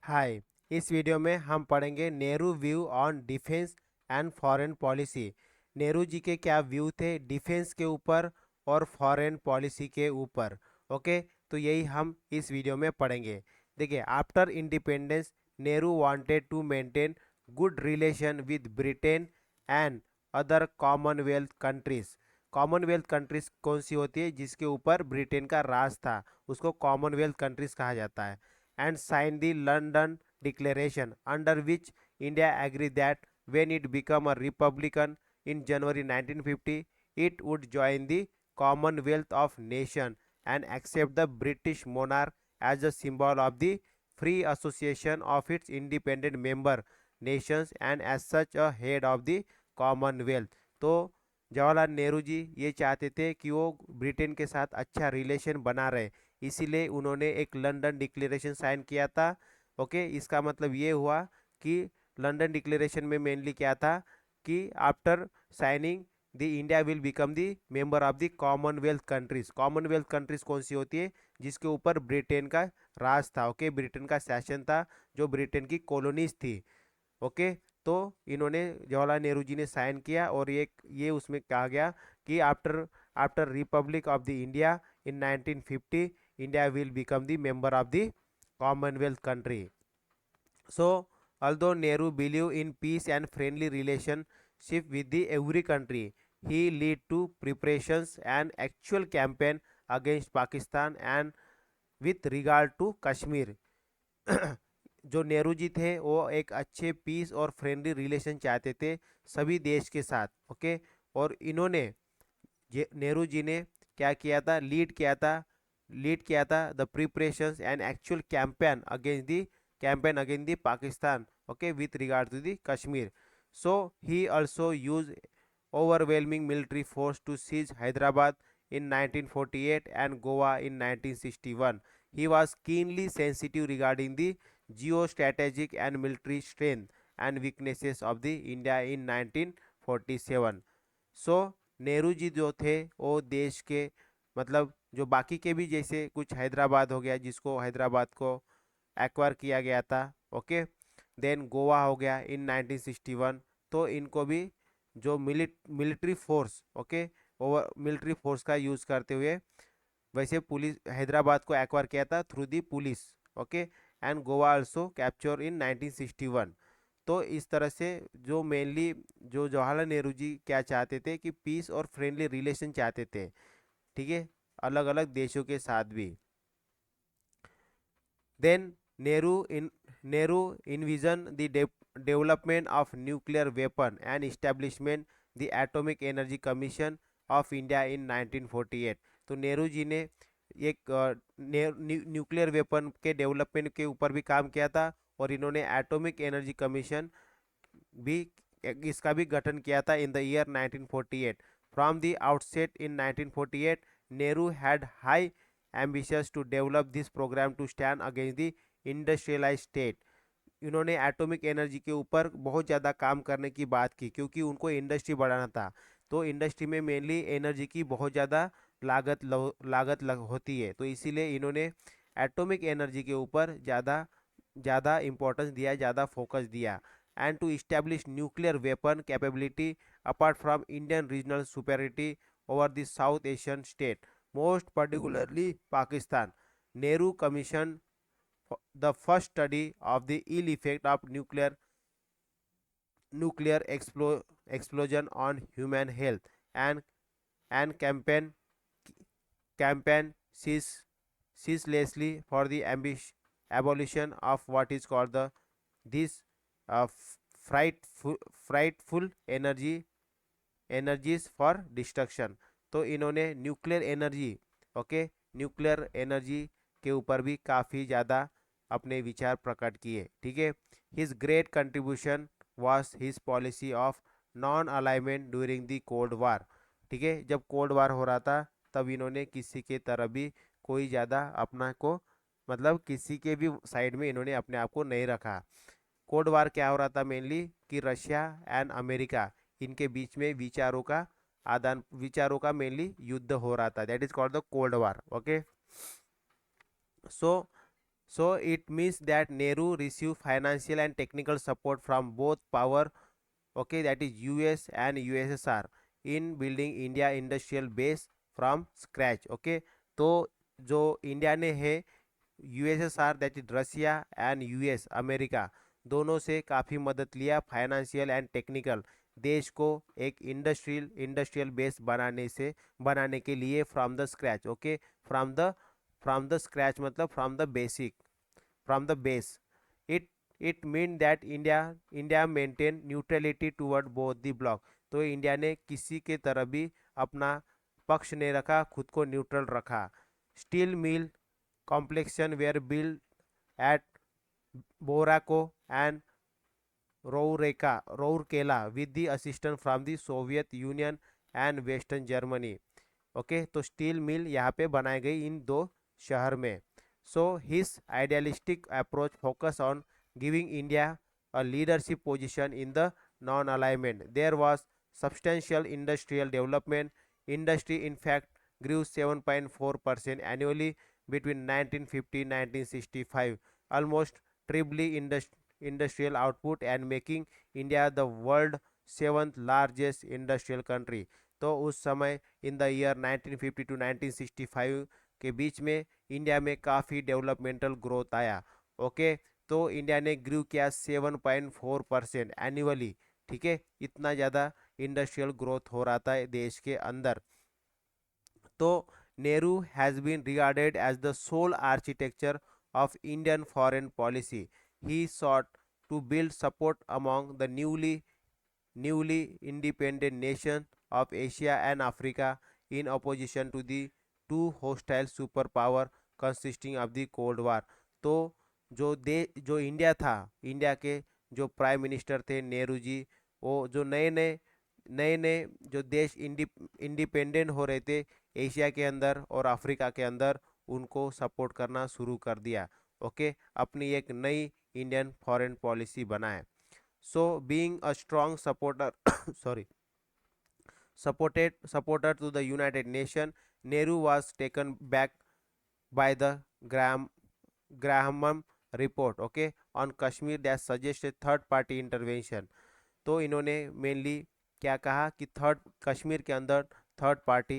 हाय। इस वीडियो में हम पढ़ेंगे Nehru view on defence and foreign policy. Nehru ji के क्या व्यू थे डिफेंस के ऊपर और फॉरेन पॉलिसी के ऊपर। ओके, तो यही हम इस वीडियो में पढ़ेंगे। देखिए, after independence Nehru wanted to maintain good relation with Britain and other Commonwealth countries. Commonwealth countries कौन सी होती है? जिसके ऊपर ब्रिटेन का राज था, उसको कॉमनवेल्थ कंट्रीज कहा जाता है। And signed the London Declaration, under which India agreed that when it became a republican in January 1950, it would join the Commonwealth of Nations and accept the British monarch as a symbol of the free association of its independent member nations and as such a head of the Commonwealth। तो जवाहरलाल नेहरू जी ये चाहते थे कि वो Britain के साथ अच्छा relation बना रहे, इसीलिए उन्होंने एक लंदन डिक्लेरेशन साइन किया था। ओके, इसका मतलब ये हुआ कि लंदन डिक्लेरेशन में मेनली क्या था कि after signing the India will become the member of the Commonwealth countries. Commonwealth countries कौन सी होती है? जिसके ऊपर ब्रिटेन का राज था। ओके, ब्रिटेन का शासन था, जो ब्रिटेन की कॉलोनीज थी। ओके, तो इन्होंने जवाहरलाल नेहरू जी ने साइन किया और ये उसमें कहा गया कि after after Republic of the India in 1950 India will become the member of the Commonwealth country. So, although Nehru believed in peace and friendly relationship with the every country, he led to preparations and actual campaign against Pakistan and with regard to Kashmir. जो नेहरू जी थे वो एक अच्छे piece और friendly relation चाहते थे सभी देश के साथ। ओके, और इन्होंने नेहरू जी ने क्या किया था? लीड किया था the preparations and actual campaign against the Pakistan. Okay, with regard to the Kashmir. So he also use overwhelming military force to seize Hyderabad in 1948 and Goa in 1961. He was keenly sensitive regarding the geostrategic and military strength and weaknesses of the India in 1947. सो नेहरू जी जो थे वो देश के मतलब जो बाकी के भी, जैसे कुछ हैदराबाद हो गया जिसको हैदराबाद को एक्वायर किया गया था। ओके, देन गोवा हो गया इन 1961। तो इनको भी जो military force, okay, over military force का यूज़ करते हुए, वैसे पुलिस हैदराबाद को एक्वायर किया था through the police. Okay, and Goa also capture in 1961। तो इस तरह से जो मेनली जो जवाहरलाल नेहरू जी क्या चाहते थे कि पीस और फ्रेंडली रिलेशन चाहते थे, ठीक है, अलग अलग देशों के साथ भी। Then Nehru envisioned the development of nuclear weapon and establishment the Atomic Energy Commission of India in 1948। तो नेहरू जी ने एक न्यूक्लियर वेपन के डेवलपमेंट के ऊपर भी काम किया था और इन्होंने एटॉमिक एनर्जी कमीशन भी इसका भी गठन किया था in the year 1948। From the outset in 1948 Nehru had high ambitious to develop this program to stand against the industrialized state। इन्होंने एटॉमिक एनर्जी के ऊपर बहुत ज़्यादा काम करने की बात की क्योंकि उनको इंडस्ट्री बढ़ाना था। तो इंडस्ट्री में मेनली एनर्जी की बहुत ज़्यादा होती है, तो इसीलिए इन्होंने एटॉमिक एनर्जी के ऊपर ज़्यादा ज़्यादा इम्पोर्टेंस दिया, ज़्यादा फोकस दिया। And to establish nuclear weapon capability apart from Indian regional superiority over the South Asian state, most particularly Pakistan। Nehru commissioned the first study of the ill effect of nuclear explosion on human health and campaign ceaselessly for the abolition of what is called the this frightful energies for destruction. तो इन्होंने nuclear energy, okay, nuclear energy के ऊपर भी काफ़ी ज़्यादा अपने विचार प्रकट किए। ठीक है, his great contribution was his policy of non alignment during the cold war. ठीक है, जब कोल्ड वार हो रहा था तब इन्होंने किसी के तरफ भी कोई ज़्यादा अपना को मतलब किसी के भी साइड में इन्होंने अपने आप को नहीं रखा। कोल्ड वार क्या हो रहा था? मेनली कि रशिया एंड अमेरिका इनके बीच में विचारों का मेनली युद्ध हो रहा था। That is called the cold war. Okay, so So it means that Nehru received financial and technical support from both power, okay, that is US and USSR, in building India industrial base from scratch. Okay, तो जो India ने है USSR that is Russia and US America दोनों से काफ़ी मदद लिया financial and technical देश को एक इंडस्ट्रियल बेस बनाने के लिए from the scratch. Okay, from the scratch मतलब from the basic, from the base. It it mean that India maintain neutrality toward both the block. तो इंडिया ने किसी के तरफ भी अपना पक्ष नहीं रखा, खुद को न्यूट्रल रखा। Steel mill complexion were build at बोराको and Rourkela with the assistant from the Soviet Union and western Germany. Okay, तो स्टील मिल यहाँ पे बनाई गई इन दो शहर में। So his idealistic approach focus on giving India a leadership position in the non alignment. There was substantial industrial development. Industry in fact grew 7.4% annually between 1950 and 1965, almost tripling industrial output and making India the world seventh largest industrial country. तो उस समय in the year 1950 to 1965 के बीच में India में काफ़ी developmental growth आया। Okay, तो India ने ग्रू किया 7.4% एनुअली। ठीक है, इतना ज़्यादा इंडस्ट्रियल ग्रोथ हो रहा था देश के अंदर। तो Nehru has been regarded as the sole architecture of Indian foreign policy. He sought to build support among the newly independent nations of Asia and Africa in opposition to the two hostile superpower consisting of the Cold War। तो जो India था, India के जो prime minister थे नेहरू जी, वो जो नए नए जो देश इंडिपेंडेंट हो रहे थे एशिया के अंदर और अफ्रीका के अंदर, उनको सपोर्ट करना शुरू कर दिया। ओके, अपनी एक नई इंडियन फॉरेन पॉलिसी बनाए। So being a strong supporter sorry supporter to the United Nations, Nehru was taken back by the Graham report, okay, on Kashmir that suggested third party intervention। तो इन्होंने mainly क्या कहा कि कश्मीर के अंदर third party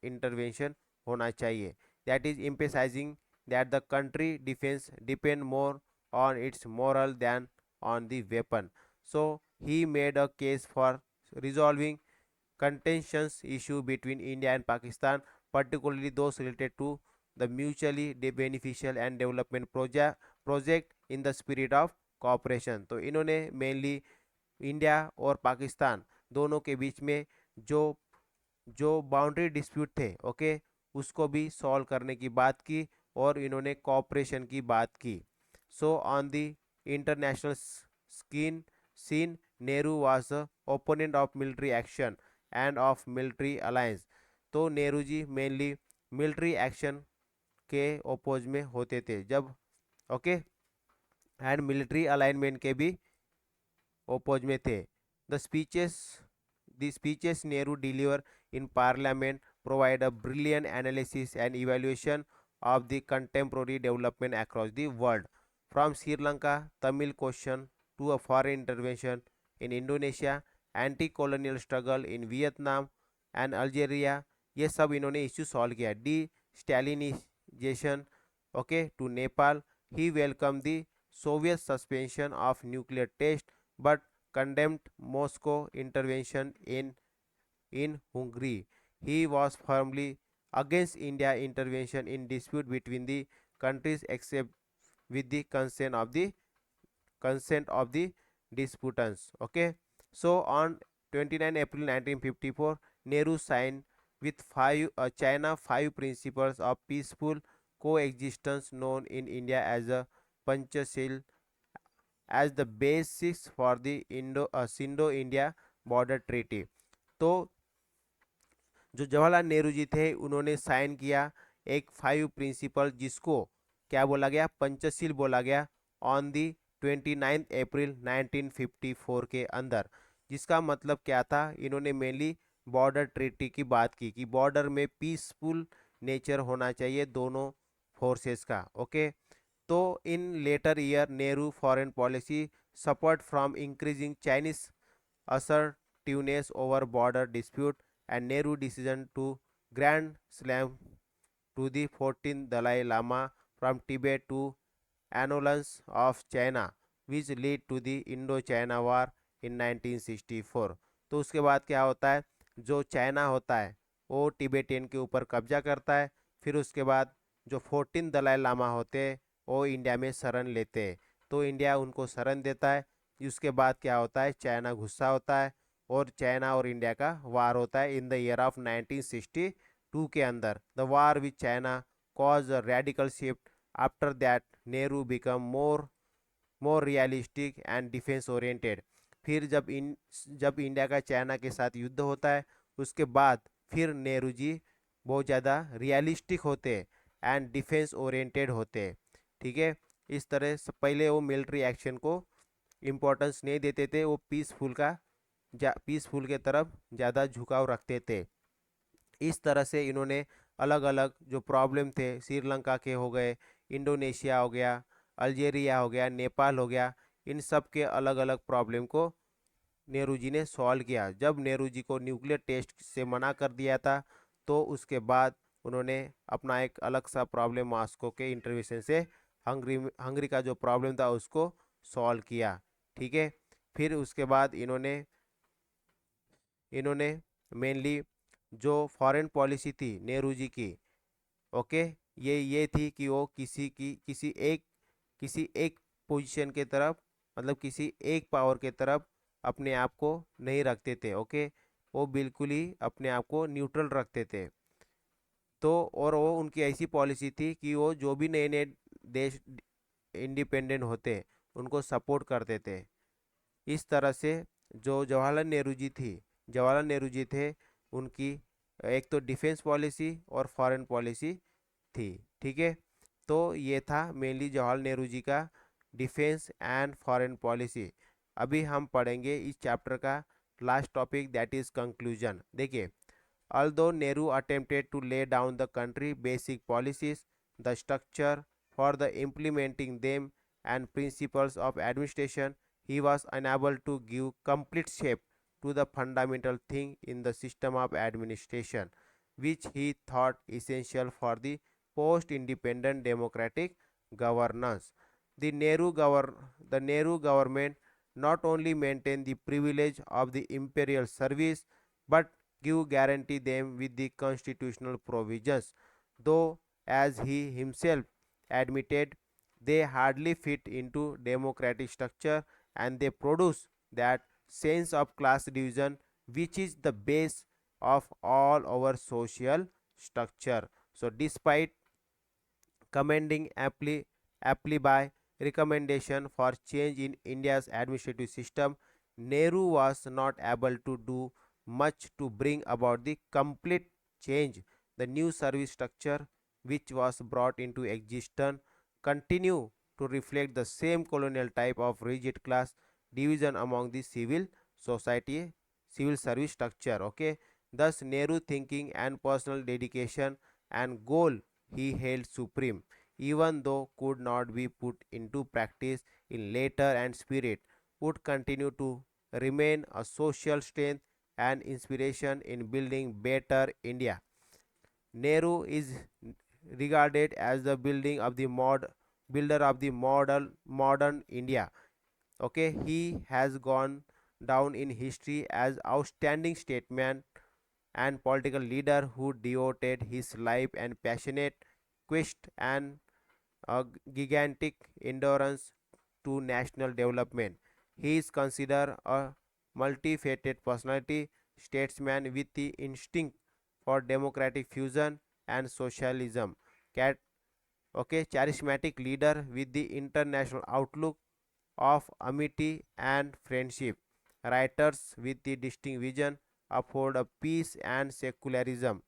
intervention होना चाहिए। That is emphasising that the country defence depend more on its moral than on the weapon. So he made a case for resolving contentions issue between India and Pakistan, particularly those related to the mutually beneficial and development project in the spirit of cooperation। तो इन्होंने mainly India और पाकिस्तान दोनों के बीच में जो जो boundary dispute थे, okay, उसको भी सॉल्व करने की बात की और इन्होंने कॉपरेशन की बात की। So on the international scene Nehru was the opponent of military action and of military alliance. तो Nehru ji mainly military action के ओपोज में होते थे जब, ओके, एंड मिलिट्री अलाइनमेंट के भी ओपोज में थे। The speeches Nehru deliver in parliament provide a brilliant analysis and evaluation of the contemporary development across the world, from Sri Lanka Tamil question to a foreign intervention in Indonesia, anti-colonial struggle in Vietnam and Algeria। ये सब इन्होंने issue solve किया। Destalinization, okay, to Nepal. He welcome the Soviet suspension of nuclear test but condemned Moscow intervention in Hungary। He was firmly against India intervention in dispute between the countries except with the consent of the disputants। Okay, so on 29 April 1954, Nehru signed with China 5 principles of peaceful coexistence known in India as a Panchashil as the basis for the Indo India border treaty। तो जो जवाहरलाल नेहरू जी थे उन्होंने sign किया एक 5 principal जिसको क्या बोला गया, पंचशील बोला गया, ऑन दी 29 अप्रैल 1954 के अंदर। जिसका मतलब क्या था, इन्होंने मेनली बॉर्डर ट्रीटी की बात की कि बॉर्डर में पीसफुल नेचर होना चाहिए दोनों फोर्सेस का। ओके, तो in later year Nehru foreign policy support from increasing Chinese assertiveness over border dispute and Nehru decision to grand slam to the 14th Dalai Lama from Tibet to annulance of China which lead to the Indo-China War in 1964। तो उसके बाद क्या होता है, जो China होता है वो टिबेटियन के ऊपर कब्जा करता है। फिर उसके बाद जो 14 दलाई लामा होते हैं वो इंडिया में शरण लेते हैं, तो इंडिया उनको शरण देता है। उसके बाद क्या होता है, चाइना गुस्सा होता है और चाइना और इंडिया का वार होता है इन द ईयर ऑफ 1962 के अंदर। The war with China cause a radical shift. After that Nehru become more realistic and defence oriented. फिर जब इंडिया का चाइना के साथ युद्ध होता है उसके बाद फिर नेहरू जी बहुत ज़्यादा रियलिस्टिक होते हैं एंड डिफेंस ओरिएंटेड होते हैं। ठीक है, इस तरह से पहले वो मिलिट्री एक्शन को इम्पोर्टेंस नहीं देते थे, वो पीसफुल के तरफ ज़्यादा झुकाव रखते थे। इस तरह से इन्होंने अलग अलग जो प्रॉब्लम थे श्रीलंका के हो गए, इंडोनेशिया हो गया, अल्जीरिया हो गया, नेपाल हो गया, इन सब के अलग अलग प्रॉब्लम को नेहरू जी ने सॉल्व किया। जब नेहरू जी को न्यूक्लियर टेस्ट से मना कर दिया था तो उसके बाद उन्होंने अपना एक अलग सा प्रॉब्लम मॉस्को के इंटरवेंशन से हंगरी का जो प्रॉब्लम था उसको सॉल्व किया। ठीक है, फिर उसके बाद इन्होंने मेनली जो फॉरेन पॉलिसी थी नेहरू जी की, ओके, ये थी कि वो किसी एक पोजीशन के तरफ, मतलब किसी एक पावर के तरफ अपने आप को नहीं रखते थे। ओके, वो बिल्कुल ही अपने आप को न्यूट्रल रखते थे। तो और वो उनकी ऐसी पॉलिसी थी कि वो जो भी नए नए देश इंडिपेंडेंट होते उनको सपोर्ट करते थे। इस तरह से जो जवाहरलाल नेहरू जी थे, उनकी एक तो डिफेंस पॉलिसी और फॉरेन पॉलिसी थी। ठीक है, तो ये था मेनली जवाहरलाल नेहरू जी का डिफेंस एंड फॉरेन पॉलिसी। अभी हम पढ़ेंगे इस चैप्टर का last topic, that is conclusion. देखिए, although Nehru attempted to lay down the country basic policies, the structure for the implementing them and principles of administration, he was unable to give complete shape to the fundamental thing in the system of administration, which he thought essential for the post-independent democratic governance. The Nehru government not only maintained the privilege of the imperial service but give guarantee them with the constitutional provisions, though as he himself admitted they hardly fit into democratic structure and they produce that sense of class division which is the base of all our social structure. So despite commending aptly by recommendation for change in India's administrative system, Nehru was not able to do much to bring about the complete change. The new service structure which was brought into existence continue to reflect the same colonial type of rigid class division among the civil service structure. Okay, thus Nehru thinking and personal dedication and goal he held supreme, even though could not be put into practice in later and spirit, would continue to remain a social strength and inspiration in building better India. Nehru is regarded as the builder of the modern India. Okay, he has gone down in history as outstanding statesman and political leader who devoted his life and passionate quest and a gigantic endurance to national development. He is considered a multifaceted personality, statesman with the instinct for democratic fusion and socialism, cat okay, charismatic leader with the international outlook of amity and friendship, writers with the distinct vision uphold a peace and secularism,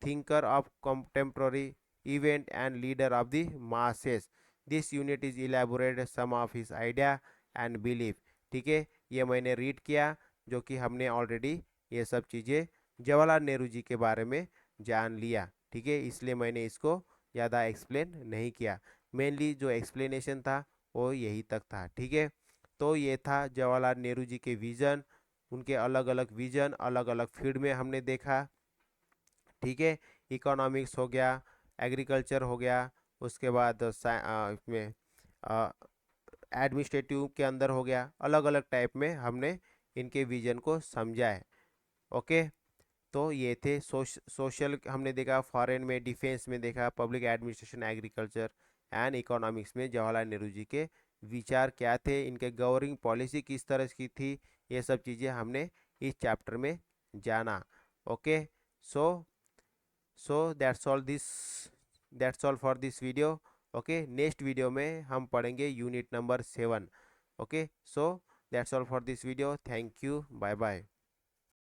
thinker of contemporary event and leader of the masses. This unit is elaborated some of his idea and belief. ठीक है, ये मैंने read किया जो कि हमने already ये सब चीज़ें जवाहरलाल नेहरू जी के बारे में जान लिया। ठीक है, इसलिए मैंने इसको ज़्यादा एक्सप्लेन नहीं किया। मेनली जो एक्सप्लेनेशन था वो यही तक था। ठीक है, तो ये था जवाहरलाल नेहरू जी के विज़न, उनके अलग अलग विज़न अलग अलग फील्ड में हमने देखा। ठीक है, इकोनॉमिक्स हो गया, एग्रीकल्चर हो गया, उसके बाद इसमें एडमिनिस्ट्रेटिव के अंदर हो गया, अलग अलग टाइप में हमने इनके विजन को समझा है। ओके, तो ये थे सोशल हमने देखा, फॉरेन में, डिफेंस में देखा, public administration, agriculture and economics में जवाहरलाल नेहरू जी के विचार क्या थे, इनके गवर्निंग पॉलिसी किस तरह की थी, ये सब चीज़ें हमने इस चैप्टर में जाना। Okay, so so that's all for this video. Okay, next video में हम पढ़ेंगे unit number 7। Okay, so that's all for this video. Thank you, bye bye.